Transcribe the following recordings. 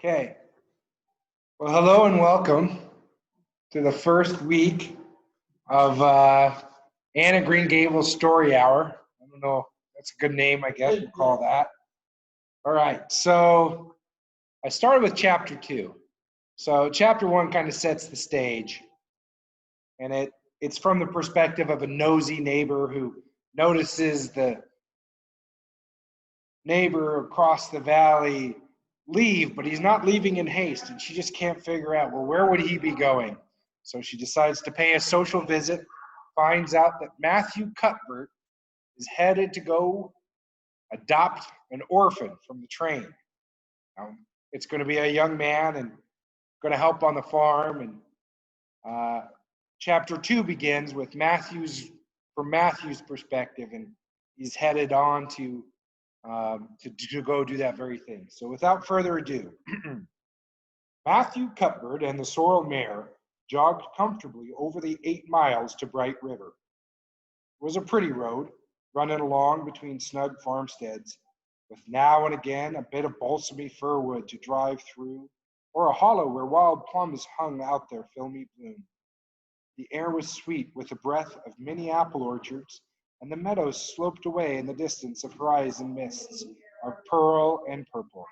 Okay. Well, hello and welcome to the first week of Anne Green Gables Story Hour. I don't know. That's a good name, I guess we'll call that. All right. So I started with chapter 2. So chapter 1 kind of sets the stage. And it's from the perspective of a nosy neighbor who notices the neighbor across the valley leave, but he's not leaving in haste, and she just can't figure out, well, where would he be going? So she decides to pay a social visit, finds out that Mathew Cuthbert is headed to go adopt an orphan from the train. Now, it's going to be a young man and going to help on the farm, and chapter 2 begins with from Matthew's perspective, and he's headed on to go do that very thing. So without further ado, Mathew Cuthbert and the sorrel mare jogged comfortably over the 8 miles to Bright River. It was a pretty road, running along between snug farmsteads, with now and again a bit of balsamy firwood to drive through, or a hollow where wild plums hung out their filmy bloom. The air was sweet with the breath of many apple orchards, and the meadows sloped away in the distance of horizon mists of pearl and purple.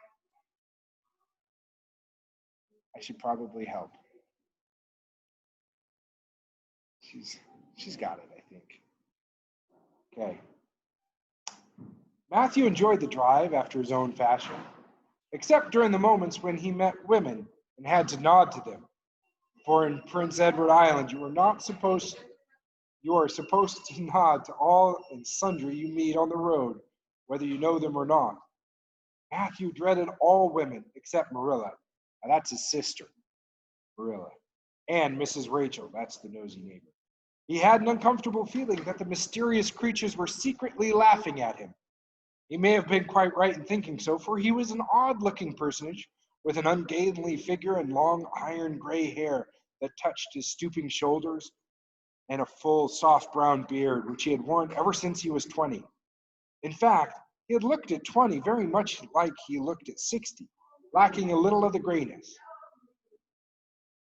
I should probably help. She's got it, I think. Okay. Mathew enjoyed the drive after his own fashion, except during the moments when he met women and had to nod to them. For in Prince Edward Island, you are supposed to nod to all and sundry you meet on the road, whether you know them or not. Mathew dreaded all women except Marilla. Now that's his sister, Marilla, and Mrs. Rachel, that's the nosy neighbor. He had an uncomfortable feeling that the mysterious creatures were secretly laughing at him. He may have been quite right in thinking so, for he was an odd-looking personage with an ungainly figure and long iron gray hair that touched his stooping shoulders, and a full, soft brown beard, which he had worn ever since he was 20. In fact, he had looked at 20 very much like he looked at 60, lacking a little of the grayness.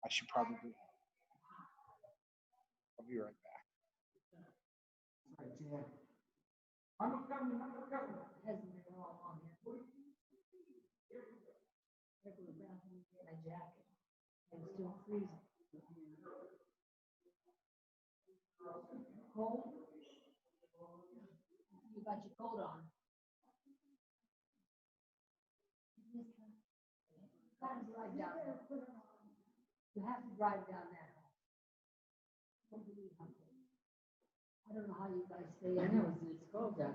I should probably... I'll be right back. I'm coming. Hasn't been all on here. My jacket. I'm still freezing. Cold? You got your coat on. You have to drive down there. You have to drive down there. I don't know how you guys stay in there. It's cold there.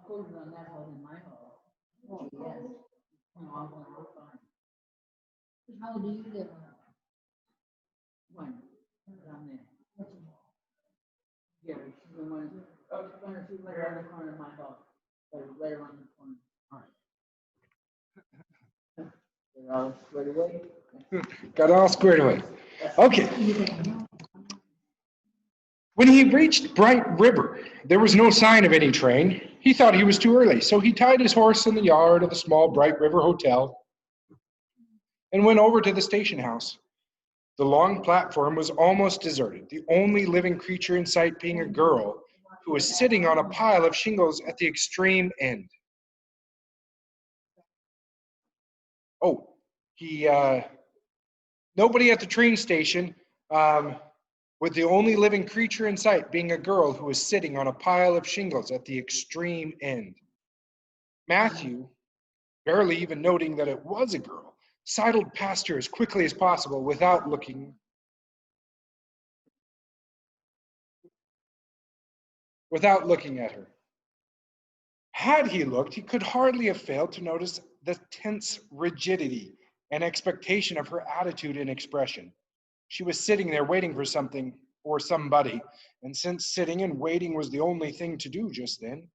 Colder than that house in my house. Oh, yes. No, I'm fine. How do you live? One down there. Yeah, she's the one. She's right around the corner of my house. Right around the corner. All right. They're all squared away. Got it all squared away. Okay. When he reached Bright River, there was no sign of any train. He thought he was too early, so he tied his horse in the yard of the small Bright River Hotel and went over to the station house. The long platform was almost deserted, the only living creature in sight being a girl who was sitting on a pile of shingles at the extreme end. Oh, nobody at the train station, with the only living creature in sight being a girl who was sitting on a pile of shingles at the extreme end. Mathew, barely even noting that it was a girl, sidled past her as quickly as possible without looking at her. Had he looked, he could hardly have failed to notice the tense rigidity and expectation of her attitude and expression. She was sitting there waiting for something or somebody, and since sitting and waiting was the only thing to do just then,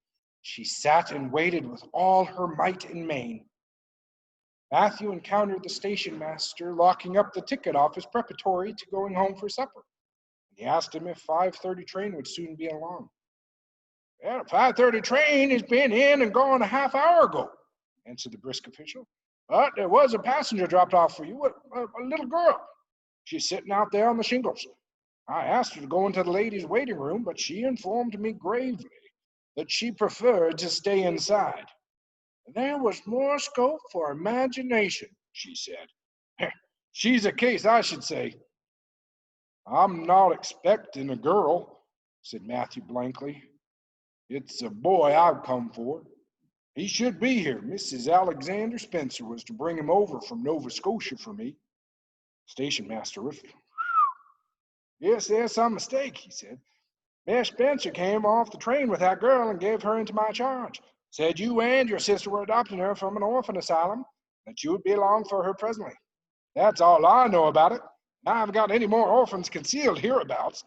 she sat and waited with all her might and main. Mathew encountered the station master locking up the ticket office preparatory to going home for supper. He asked him if 5:30 train would soon be along. Well, 5:30 train has been in and gone a half hour ago, answered the brisk official. But there was a passenger dropped off for you, a little girl. She's sitting out there on the shingles. I asked her to go into the ladies' waiting room, but she informed me gravely that she preferred to stay inside. There was more scope for imagination, she said. She's a case, I should say. I'm not expecting a girl, said Mathew blankly. It's a boy I've come for. He should be here. Mrs. Alexander Spencer was to bring him over from Nova Scotia for me. Station master riffled. Yes, there's some mistake, he said. Miss Spencer came off the train with that girl and gave her into my charge. Said you and your sister were adopting her from an orphan asylum, that you would be along for her presently. That's all I know about it. I haven't got any more orphans concealed hereabouts.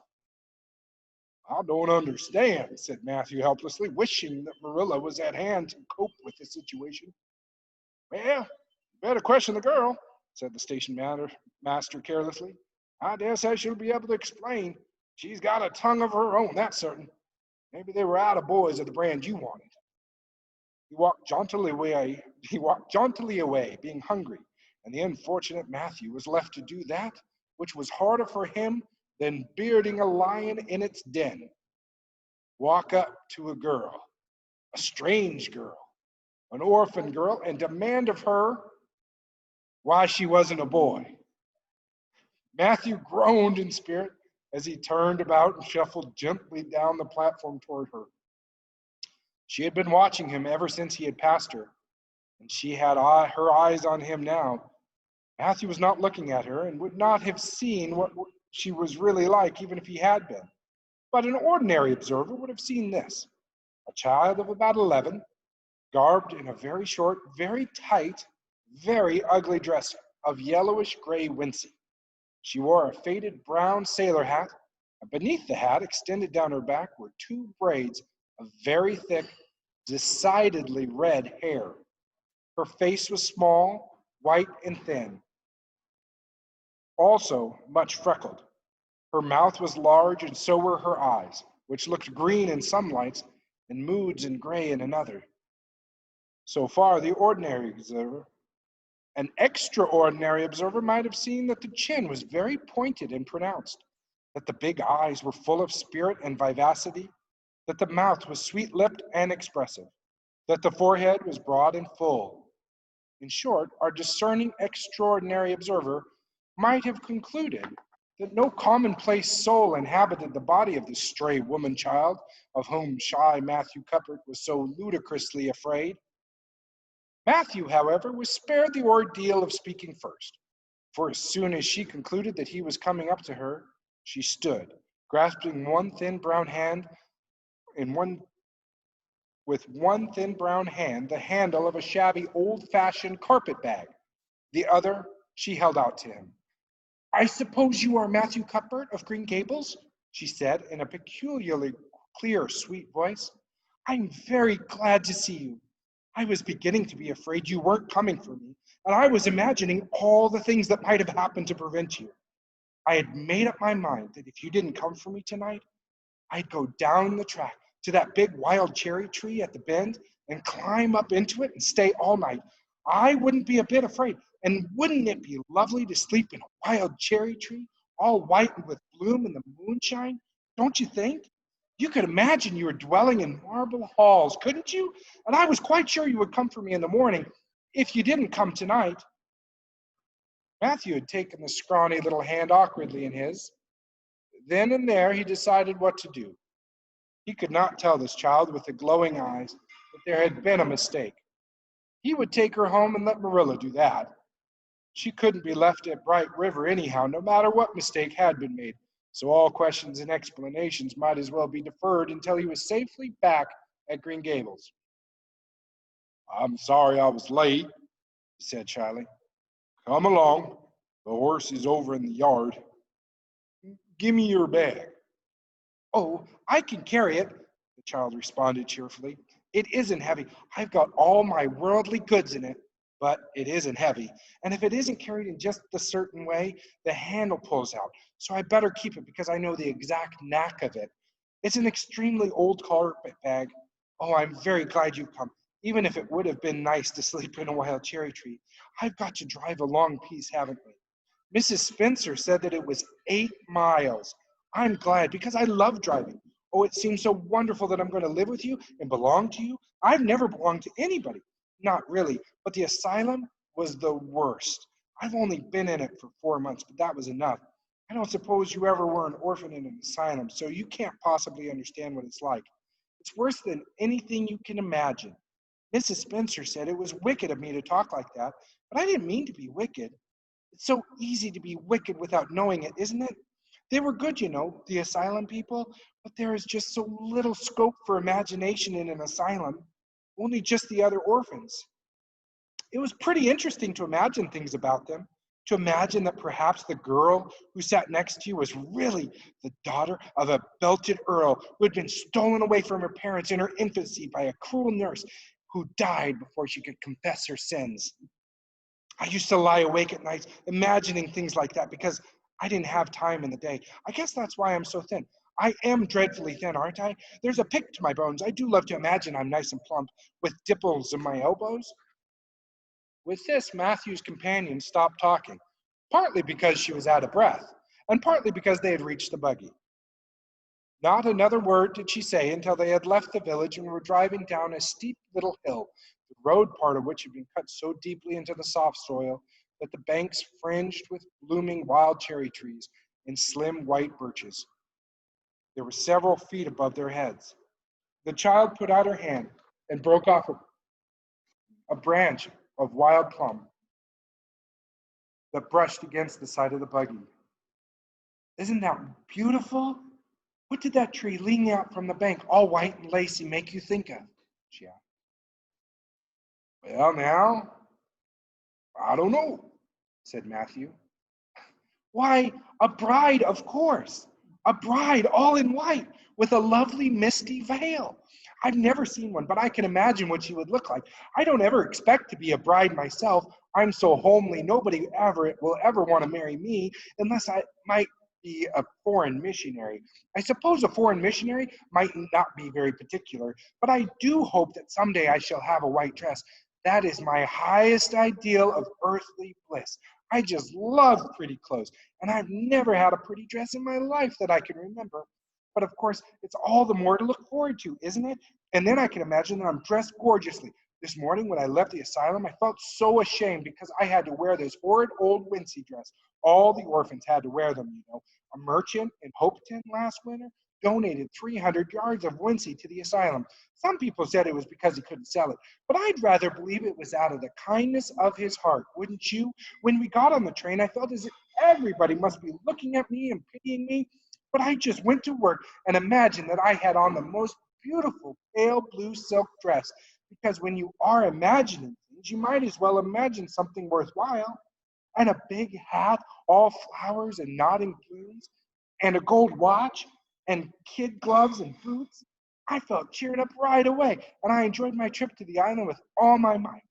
I don't understand, said Mathew helplessly, wishing that Marilla was at hand to cope with the situation. Well, you better question the girl, said the station master carelessly. I dare say she'll be able to explain. She's got a tongue of her own, that's certain. Maybe they were out of boys of the brand you wanted. He walked jauntily away, being hungry, and the unfortunate Mathew was left to do that which was harder for him than bearding a lion in its den. Walk up to a girl, a strange girl, an orphan girl, and demand of her why she wasn't a boy. Mathew groaned in spirit as he turned about and shuffled gently down the platform toward her. She had been watching him ever since he had passed her, and she had her eyes on him now. Mathew was not looking at her and would not have seen what she was really like even if he had been. But an ordinary observer would have seen this. A child of about 11, garbed in a very short, very tight, very ugly dress of yellowish gray wincey. She wore a faded brown sailor hat, and beneath the hat, extended down her back, were 2 braids of very thick, decidedly red hair. Her face was small, white, and thin, also much freckled. Her mouth was large, and so were her eyes, which looked green in some lights and moods and gray in another. So far, the ordinary observer. An extraordinary observer might have seen that the chin was very pointed and pronounced, that the big eyes were full of spirit and vivacity, that the mouth was sweet-lipped and expressive, that the forehead was broad and full. In short, our discerning extraordinary observer might have concluded that no commonplace soul inhabited the body of this stray woman-child of whom shy Mathew Cuthbert was so ludicrously afraid. Mathew, however, was spared the ordeal of speaking first, for as soon as she concluded that he was coming up to her, she stood, grasping one thin brown hand with one thin brown hand the handle of a shabby old-fashioned carpet bag. The other she held out to him. I suppose you are Mathew Cuthbert of Green Gables, she said in a peculiarly clear, sweet voice. I'm very glad to see you. I was beginning to be afraid you weren't coming for me, and I was imagining all the things that might have happened to prevent you. I had made up my mind that if you didn't come for me tonight, I'd go down the track to that big wild cherry tree at the bend and climb up into it and stay all night. I wouldn't be a bit afraid. And wouldn't it be lovely to sleep in a wild cherry tree, all white and with bloom in the moonshine? Don't you think? You could imagine you were dwelling in marble halls, couldn't you? And I was quite sure you would come for me in the morning if you didn't come tonight. Mathew had taken the scrawny little hand awkwardly in his. Then and there he decided what to do. He could not tell this child with the glowing eyes that there had been a mistake. He would take her home and let Marilla do that. She couldn't be left at Bright River anyhow, no matter what mistake had been made. So all questions and explanations might as well be deferred until he was safely back at Green Gables. I'm sorry I was late, he said shyly. Come along. The horse is over in the yard. Give me your bag. Oh, I can carry it, the child responded cheerfully. It isn't heavy. I've got all my worldly goods in it, but it isn't heavy. And if it isn't carried in just the certain way, the handle pulls out. So I better keep it because I know the exact knack of it. It's an extremely old carpet bag. Oh, I'm very glad you've come. even if it would have been nice to sleep in a wild cherry tree. I've got to drive a long piece, haven't we? Mrs. Spencer said that it was 8 miles. I'm glad because I love driving. Oh, it seems so wonderful that I'm going to live with you and belong to you. I've never belonged to anybody. Not really, but the asylum was the worst. I've only been in it for 4 months, but that was enough. I don't suppose you ever were an orphan in an asylum, so you can't possibly understand what it's like. It's worse than anything you can imagine. Mrs. Spencer said it was wicked of me to talk like that, but I didn't mean to be wicked. It's so easy to be wicked without knowing it, isn't it? They were good, you know, the asylum people, but there is just so little scope for imagination in an asylum, only just the other orphans. It was pretty interesting to imagine things about them, to imagine that perhaps the girl who sat next to you was really the daughter of a belted earl who had been stolen away from her parents in her infancy by a cruel nurse who died before she could confess her sins. I used to lie awake at nights imagining things like that because I didn't have time in the day. I guess that's why I'm so thin. I am dreadfully thin, aren't I? There's a pick to my bones. I do love to imagine I'm nice and plump with dimples in my elbows. With this, Matthew's companion stopped talking, partly because she was out of breath, and partly because they had reached the buggy. Not another word did she say until they had left the village and were driving down a steep little hill, the road part of which had been cut so deeply into the soft soil that the banks fringed with blooming wild cherry trees and slim white birches. They were several feet above their heads. The child put out her hand and broke off a branch of wild plum that brushed against the side of the buggy. Isn't that beautiful? What did that tree leaning out from the bank, all white and lacy, make you think of? She asked. Well, now, I don't know, said Matthew. Why, a bride, of course. A bride all in white with a lovely misty veil. I've never seen one, but I can imagine what she would look like. I don't ever expect to be a bride myself. I'm so homely, nobody will ever want to marry me unless I might be a foreign missionary. I suppose a foreign missionary might not be very particular, but I do hope that someday I shall have a white dress. That is my highest ideal of earthly bliss. I just love pretty clothes, and I've never had a pretty dress in my life that I can remember. But of course, it's all the more to look forward to, isn't it? And then I can imagine that I'm dressed gorgeously. This morning when I left the asylum, I felt so ashamed because I had to wear this horrid old wincey dress. All the orphans had to wear them, you know. A merchant in Hopeton last winter donated 300 yards of wincey to the asylum. Some people said it was because he couldn't sell it, but I'd rather believe it was out of the kindness of his heart, wouldn't you? When we got on the train, I felt as if everybody must be looking at me and pitying me, but I just went to work and imagined that I had on the most beautiful pale blue silk dress, because when you are imagining things, you might as well imagine something worthwhile. And a big hat, all flowers and nodding plumes, and a gold watch, and kid gloves and boots. I felt cheered up right away, and I enjoyed my trip to the island with all my might.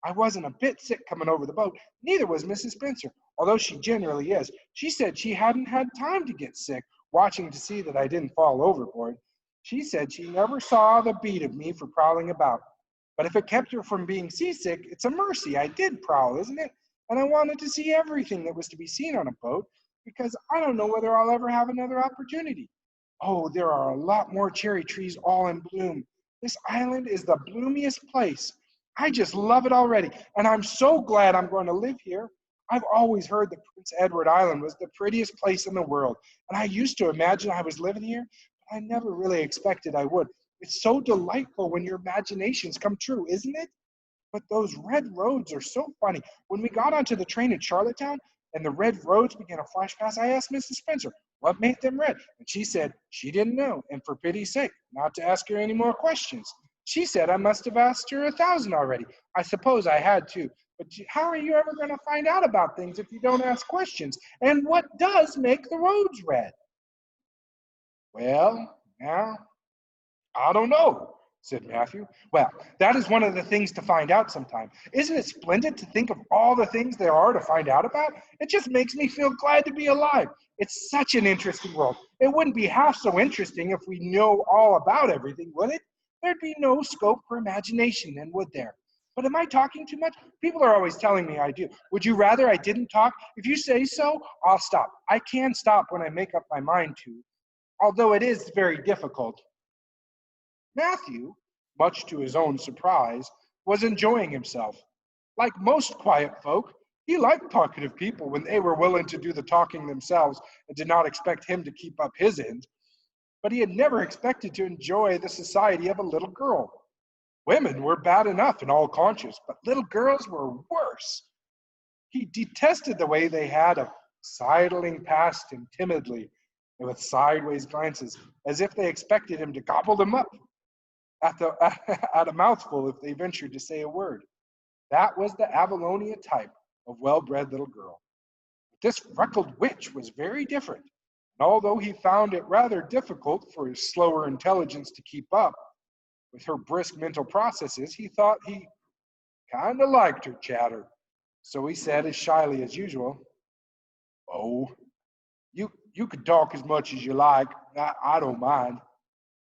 I wasn't a bit sick coming over the boat, neither was Mrs. Spencer, although she generally is. She said she hadn't had time to get sick, watching to see that I didn't fall overboard. She said she never saw the beat of me for prowling about. But if it kept her from being seasick, it's a mercy I did prowl, isn't it? And I wanted to see everything that was to be seen on a boat, because I don't know whether I'll ever have another opportunity. Oh, there are a lot more cherry trees all in bloom. This island is the bloomiest place. I just love it already, and I'm so glad I'm going to live here. I've always heard that Prince Edward Island was the prettiest place in the world, and I used to imagine I was living here, but I never really expected I would. It's so delightful when your imaginations come true, isn't it? But those red roads are so funny. When we got onto the train at Charlottetown and the red roads began to flash past, I asked Mrs. Spencer what made them red. And she said she didn't know, and for pity's sake, not to ask her any more questions. She said I must have asked her 1,000 already. I suppose I had to. But how are you ever going to find out about things if you don't ask questions? And what does make the roads red? Well, now, I don't know, said Matthew. Well, that is one of the things to find out sometime. Isn't it splendid to think of all the things there are to find out about? It just makes me feel glad to be alive. It's such an interesting world. It wouldn't be half so interesting if we know all about everything, would it? there'd be no scope for imagination then, would there? But am I talking too much? People are always telling me I do. Would you rather I didn't talk? If you say so, I'll stop. I can stop when I make up my mind to, although it is very difficult. Matthew, much to his own surprise, was enjoying himself. Like most quiet folk, he liked talkative people when they were willing to do the talking themselves and did not expect him to keep up his end. But he had never expected to enjoy the society of a little girl. Women were bad enough in all conscience, but little girls were worse. He detested the way they had of sidling past him timidly and with sideways glances, as if they expected him to gobble them up at a mouthful if they ventured to say a word. That was the Avalonia type of well-bred little girl. But this freckled witch was very different, and although he found it rather difficult for his slower intelligence to keep up with her brisk mental processes, he thought he kind of liked her chatter. So he said as shyly as usual, "Oh, you could talk as much as you like. I don't mind.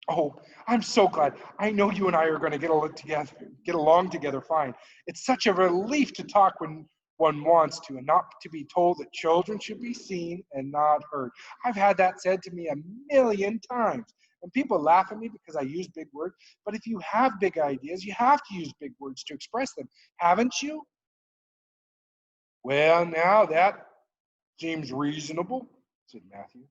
Oh, I'm so glad. I know you and I are going to get along together fine. It's such a relief to talk when one wants to, and not to be told that children should be seen and not heard. I've had that said to me a million times, and people laugh at me because I use big words. But if you have big ideas, you have to use big words to express them, haven't you?" "Well, now that seems reasonable," said Matthew.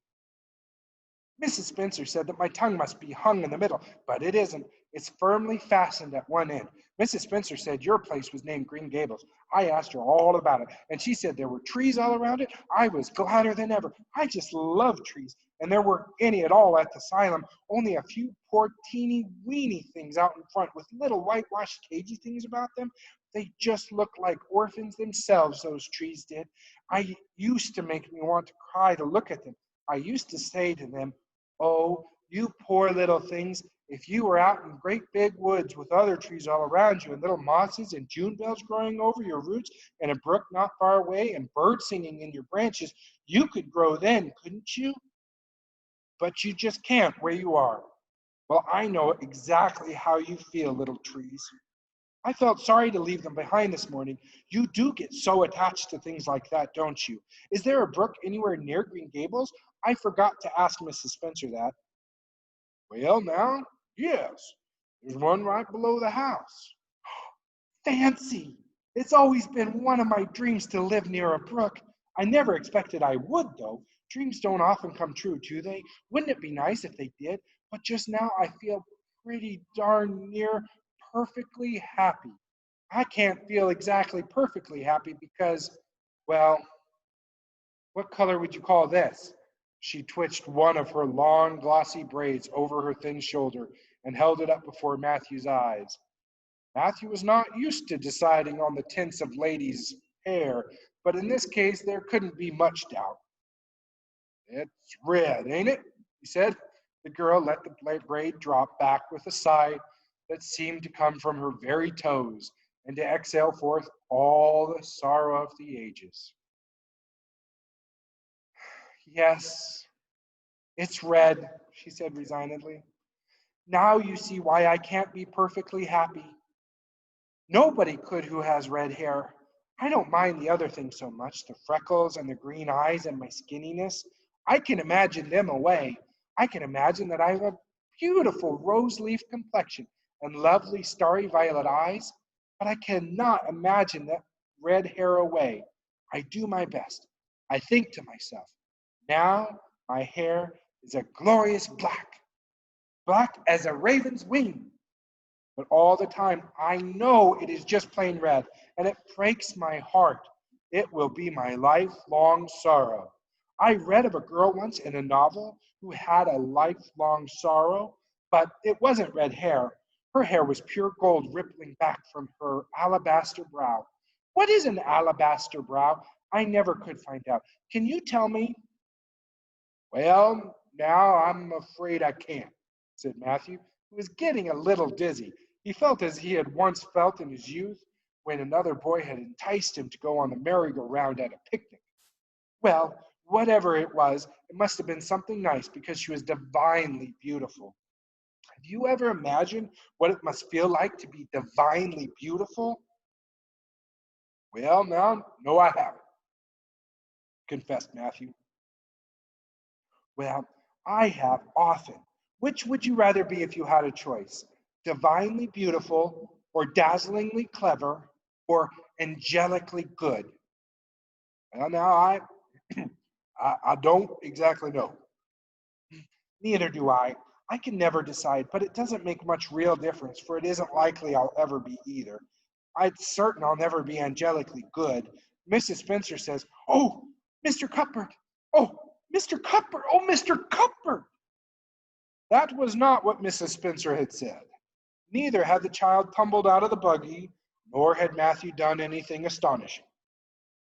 "Mrs. Spencer said that my tongue must be hung in the middle, but it isn't. It's firmly fastened at one end. Mrs. Spencer said your place was named Green Gables. I asked her all about it, and she said there were trees all around it. I was gladder than ever. I just love trees, and there weren't any at all at the asylum, only a few poor teeny weeny things out in front with little whitewashed cagey things about them. They just looked like orphans themselves, those trees did. I used to make me want to cry to look at them. I used to say to them, 'Oh, you poor little things, if you were out in great big woods with other trees all around you and little mosses and June bells growing over your roots and a brook not far away and birds singing in your branches, you could grow then, couldn't you? But you just can't where you are. Well, I know exactly how you feel, little trees. I felt sorry to leave them behind this morning. You do get so attached to things like that, don't you? Is there a brook anywhere near Green Gables? I forgot to ask Mrs. Spencer that." "Well, now, yes. There's one right below the house." "Fancy! It's always been one of my dreams to live near a brook. I never expected I would, though. Dreams don't often come true, do they? Wouldn't it be nice if they did? But just now I feel pretty darn near perfectly happy. I can't feel exactly perfectly happy because, well, what color would you call this?" She twitched one of her long, glossy braids over her thin shoulder and held it up before Matthew's eyes. Matthew was not used to deciding on the tints of ladies' hair, but in this case there couldn't be much doubt. "It's red, ain't it?" he said. The girl let the braid drop back with a sigh that seemed to come from her very toes and to exhale forth all the sorrow of the ages. "Yes, it's red," she said resignedly. "Now you see why I can't be perfectly happy. Nobody could who has red hair. I don't mind the other things so much, the freckles and the green eyes and my skinniness. I can imagine them away. I can imagine that I have a beautiful rose leaf complexion and lovely starry violet eyes, but I cannot imagine that red hair away. I do my best. I think to myself, now my hair is a glorious black, black as a raven's wing. But all the time, I know it is just plain red, and it breaks my heart. It will be my lifelong sorrow. I read of a girl once in a novel who had a lifelong sorrow, but it wasn't red hair. Her hair was pure gold rippling back from her alabaster brow. What is an alabaster brow? I never could find out. Can you tell me?" "Well, now I'm afraid I can't," said Matthew, who was getting a little dizzy. He felt as he had once felt in his youth when another boy had enticed him to go on the merry-go-round at a picnic. Well, whatever it was, it must have been something nice because she was divinely beautiful. "Have you ever imagine what it must feel like to be divinely beautiful? Well, now, no, I haven't, confessed Matthew. Well, I have often. Which would you rather be if you had a choice? Divinely beautiful, or dazzlingly clever, or angelically good? Well, now I don't exactly know. Neither do I. I can never decide, but it doesn't make much real difference, for it isn't likely I'll ever be either. I'm certain I'll never be angelically good. Mrs. Spencer says, "Oh, Mr. Cuthbert! Oh, Mr. Cuthbert! Oh, Mr. Cuthbert!" That was not what Mrs. Spencer had said. Neither had the child tumbled out of the buggy, nor had Matthew done anything astonishing.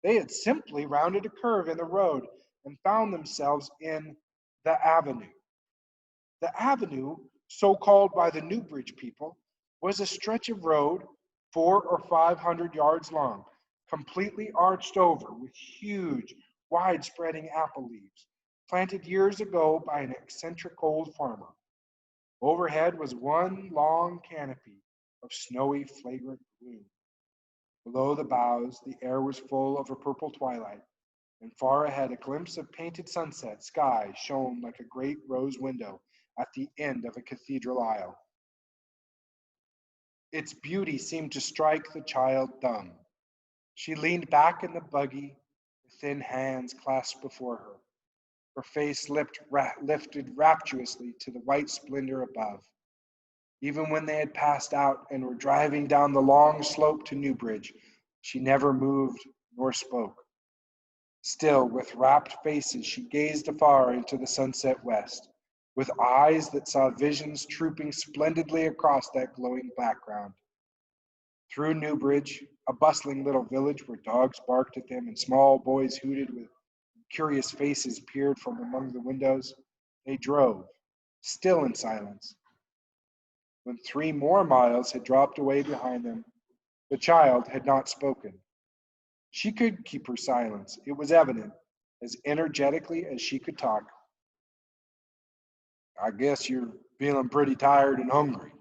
They had simply rounded a curve in the road and found themselves in the avenue. The avenue, so called by the Newbridge people, was a stretch of road 400 or 500 yards long, completely arched over with huge, wide-spreading apple leaves, planted years ago by an eccentric old farmer. Overhead was one long canopy of snowy, flagrant bloom. Below the boughs, the air was full of a purple twilight, and far ahead, a glimpse of painted sunset sky shone like a great rose window at the end of a cathedral aisle. Its beauty seemed to strike the child dumb. She leaned back in the buggy, her thin hands clasped before her. Her face lifted rapturously to the white splendor above. Even when they had passed out and were driving down the long slope to Newbridge, she never moved nor spoke. Still, with rapt faces, she gazed afar into the sunset west, with eyes that saw visions trooping splendidly across that glowing background. Through Newbridge, a bustling little village where dogs barked at them and small boys hooted with curious faces peered from among the windows, they drove, still in silence. When 3 more miles had dropped away behind them, the child had not spoken. She could keep her silence, it was evident, as energetically as she could talk. "I guess you're feeling pretty tired and hungry,"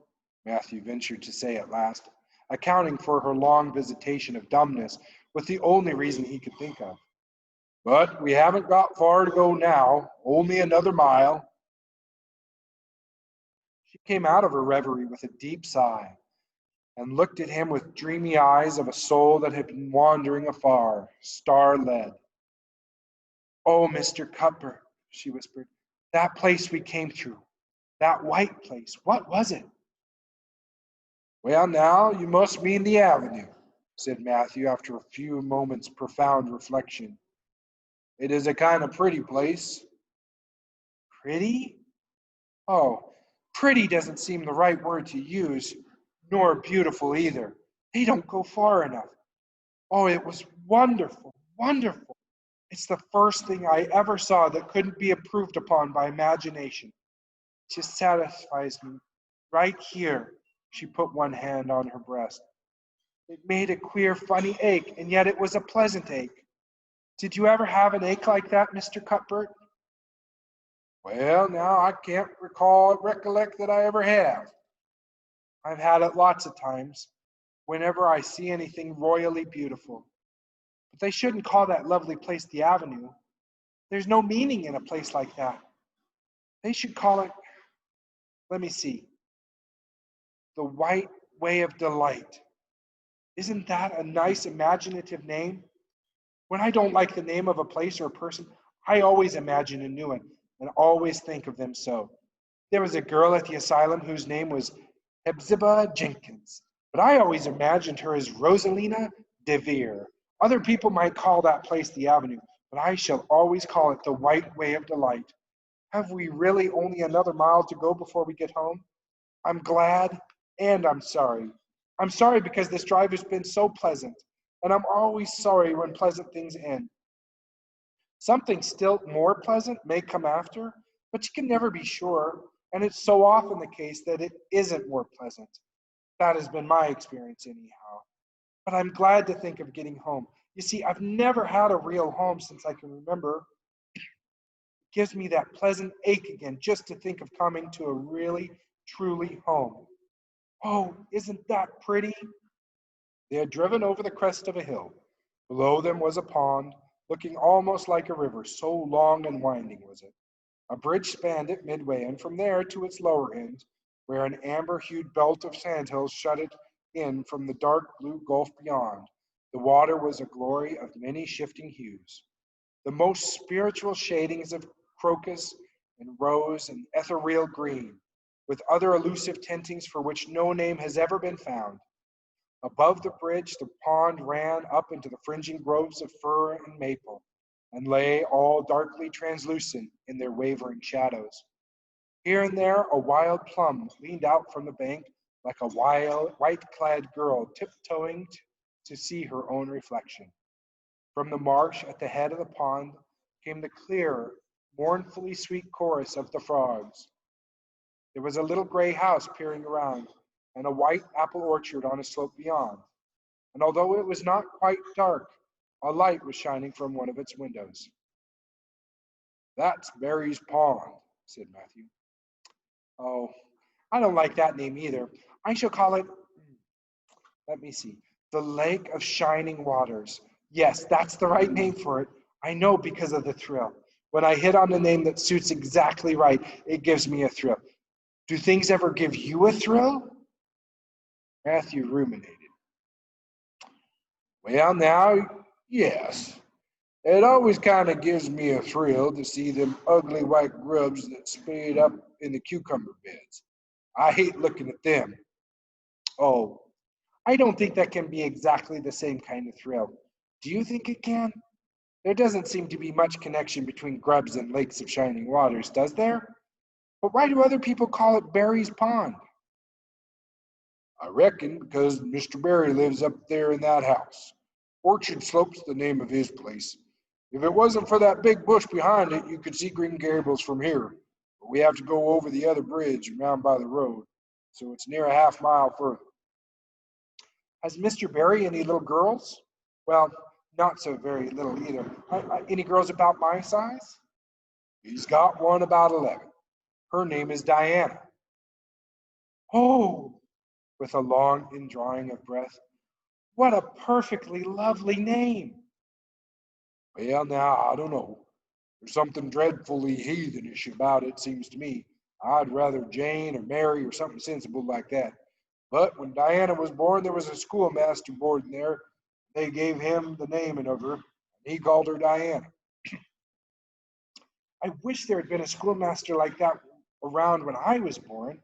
Matthew ventured to say at last, accounting for her long visitation of dumbness with the only reason he could think of. "But we haven't got far to go now, only another mile." She came out of her reverie with a deep sigh and looked at him with dreamy eyes of a soul that had been wandering afar, star-led. "Oh, Mr. Cuthbert," she whispered, "that place we came through, that white place, what was it?" "Well, now, you must mean the avenue," said Matthew after a few moments' profound reflection. "It is a kind of pretty place." "Pretty? Oh, pretty doesn't seem the right word to use, nor beautiful either. They don't go far enough. Oh, it was wonderful, wonderful. It's the first thing I ever saw that couldn't be improved upon by imagination. It just satisfies me. Right here," she put one hand on her breast. "It made a queer, funny ache, and yet it was a pleasant ache. Did you ever have an ache like that, Mr. Cuthbert?" "Well, now, I can't recollect that I ever have." "I've had it lots of times, whenever I see anything royally beautiful. But they shouldn't call that lovely place the avenue. There's no meaning in a place like that. They should call it, let me see, the White Way of Delight. Isn't that a nice imaginative name? When I don't like the name of a place or a person, I always imagine a new one and always think of them so. There was a girl at the asylum whose name was Hepzibah Jenkins, but I always imagined her as Rosalina de Vere. Other people might call that place the Avenue, but I shall always call it the White Way of Delight. Have we really only another mile to go before we get home? I'm glad and I'm sorry. I'm sorry because this drive has been so pleasant, and I'm always sorry when pleasant things end. Something still more pleasant may come after, but you can never be sure, and it's so often the case that it isn't more pleasant. That has been my experience anyhow. But I'm glad to think of getting home. You see, I've never had a real home since I can remember. It gives me that pleasant ache again just to think of coming to a really truly home. Oh, isn't that pretty? They had driven over the crest of a hill. Below them was a pond, looking almost like a river, so long and winding was it. A bridge spanned it midway, and from there to its lower end, where an amber-hued belt of sandhills shut it in from the dark blue gulf beyond, the water was a glory of many shifting hues. The most spiritual shadings of crocus and rose and ethereal green, with other elusive tintings for which no name has ever been found. Above the bridge, the pond ran up into the fringing groves of fir and maple, and lay all darkly translucent in their wavering shadows. Here and there, a wild plum leaned out from the bank like a wild, white-clad girl tiptoeing to see her own reflection. From the marsh at the head of the pond came the clear, mournfully sweet chorus of the frogs. There was a little gray house peering around, and a white apple orchard on a slope beyond. And although it was not quite dark, a light was shining from one of its windows. "That's Barry's Pond," said Matthew. "Oh, I don't like that name either. I shall call it, let me see, the Lake of Shining Waters. Yes, that's the right name for it. I know because of the thrill. When I hit on a name that suits exactly right, it gives me a thrill. Do things ever give you a thrill?" Matthew ruminated. "Well, now, yes. It always kind of gives me a thrill to see them ugly white grubs that spade up in the cucumber beds. I hate looking at them." "Oh, I don't think that can be exactly the same kind of thrill. Do you think it can? There doesn't seem to be much connection between grubs and lakes of shining waters, does there? But why do other people call it Barry's Pond?" "I reckon because Mr. Barry lives up there in that house. Orchard Slope's the name of his place. If it wasn't for that big bush behind it, you could see Green Gables from here. But we have to go over the other bridge and round by the road, so it's near a half-mile further." "Has Mr. Barry any little girls?" "Well, not so very little either. Any girls about my size?" "He's got one about 11. Her name is Diana." "Oh," with a long indrawing of breath, "what a perfectly lovely name." "Well, now, I don't know. There's something dreadfully heathenish about it, seems to me. I'd rather Jane or Mary or something sensible like that. But when Diana was born, there was a schoolmaster boarding there. They gave him the naming of her, and he called her Diana." "I wish there had been a schoolmaster like that around when I was born.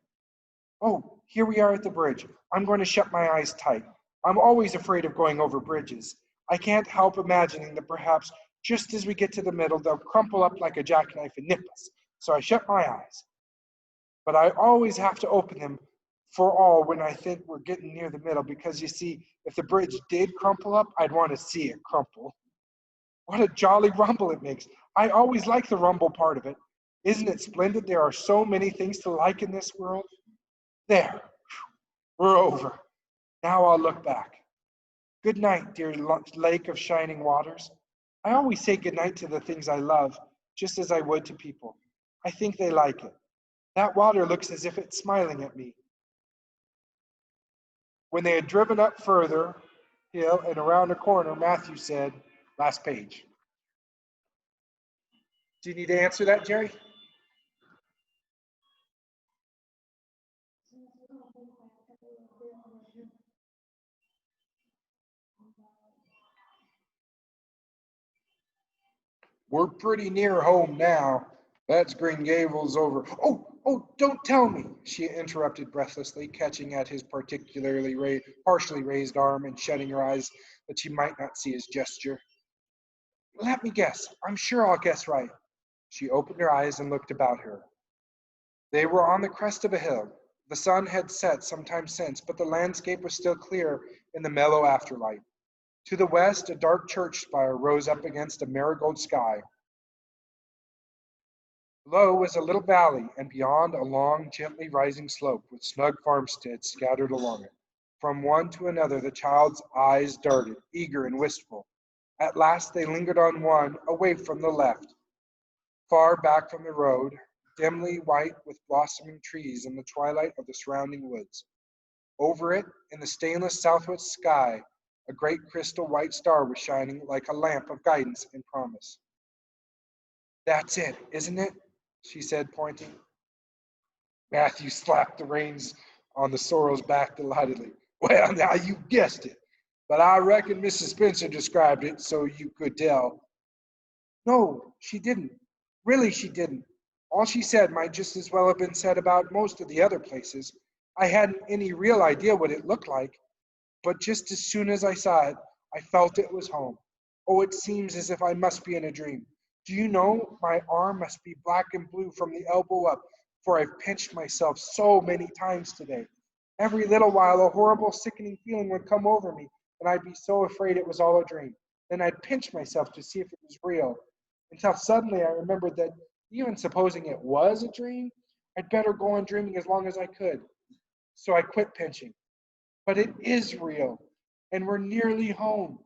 Oh, here we are at the bridge. I'm going to shut my eyes tight. I'm always afraid of going over bridges. I can't help imagining that perhaps just as we get to the middle, they'll crumple up like a jackknife and nip us. So I shut my eyes. But I always have to open them for all when I think we're getting near the middle, because you see, if the bridge did crumple up, I'd want to see it crumple. What a jolly rumble it makes. I always like the rumble part of it. Isn't it splendid? There are so many things to like in this world. There, we're over. Now I'll look back. Good night, dear lake of shining waters. I always say good night to the things I love, just as I would to people. I think they like it. That water looks as if it's smiling at me." When they had driven up further hill and around a corner, Matthew said, "Last page." Do you need to answer that, Jerry? "We're pretty near home now. That's Green Gables over." Oh, don't tell me," she interrupted breathlessly, catching at his partially raised arm and shutting her eyes that she might not see his gesture. "Let me guess. I'm sure I'll guess right." She opened her eyes and looked about her. They were on the crest of a hill. The sun had set some time since, but the landscape was still clear in the mellow afterlight. To the west, a dark church spire rose up against a marigold sky. Below was a little valley, and beyond a long, gently rising slope with snug farmsteads scattered along it. From one to another the child's eyes darted, eager and wistful. At last they lingered on one away from the left. Far back from the road, dimly white with blossoming trees in the twilight of the surrounding woods. Over it, in the stainless southwest sky, a great crystal white star was shining like a lamp of guidance and promise. "That's it, isn't it?" she said, pointing. Matthew slapped the reins on the sorrel's back delightedly. "Well, now you guessed it, but I reckon Mrs. Spencer described it so you could tell." "No, she didn't. Really, she didn't. All she said might just as well have been said about most of the other places. I hadn't any real idea what it looked like, but just as soon as I saw it, I felt it was home. Oh, it seems as if I must be in a dream. Do you know, my arm must be black and blue from the elbow up, for I've pinched myself so many times today. Every little while, a horrible, sickening feeling would come over me, and I'd be so afraid it was all a dream. Then I'd pinch myself to see if it was real, until suddenly I remembered that even supposing it was a dream, I'd better go on dreaming as long as I could. So I quit pinching. But it is real, and we're nearly home."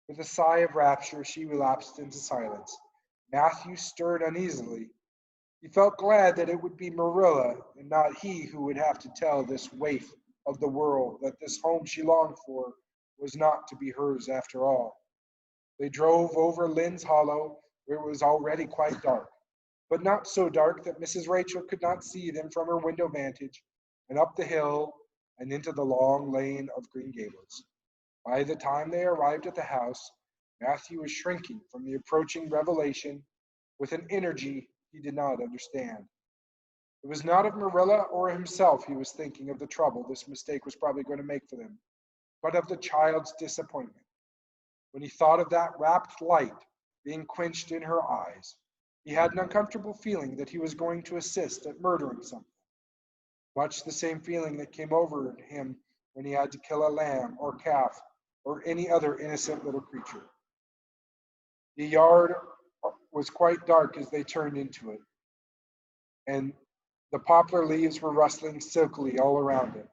With a sigh of rapture, she relapsed into silence. Matthew stirred uneasily. He felt glad that it would be Marilla and not he who would have to tell this waif of the world that this home she longed for was not to be hers after all. They drove over Lynn's Hollow, where it was already quite dark, but not so dark that Mrs. Rachel could not see them from her window vantage, and up the hill and into the long lane of Green Gables. By the time they arrived at the house, Matthew was shrinking from the approaching revelation with an energy he did not understand. It was not of Marilla or himself he was thinking of the trouble this mistake was probably going to make for them, but of the child's disappointment. When he thought of that rapt light being quenched in her eyes, he had an uncomfortable feeling that he was going to assist at murdering something. Much the same feeling that came over him when he had to kill a lamb or calf or any other innocent little creature. The yard was quite dark as they turned into it, and the poplar leaves were rustling silkily all around it.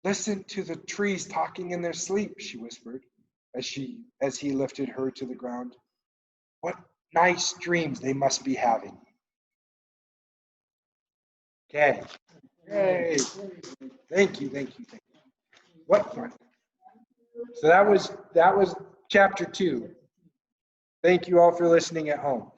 "Listen to the trees talking in their sleep," she whispered, as he lifted her to the ground. "What nice dreams they must be having." Okay. Yay. Thank you. What fun. So that was chapter 2. Thank you all for listening at home.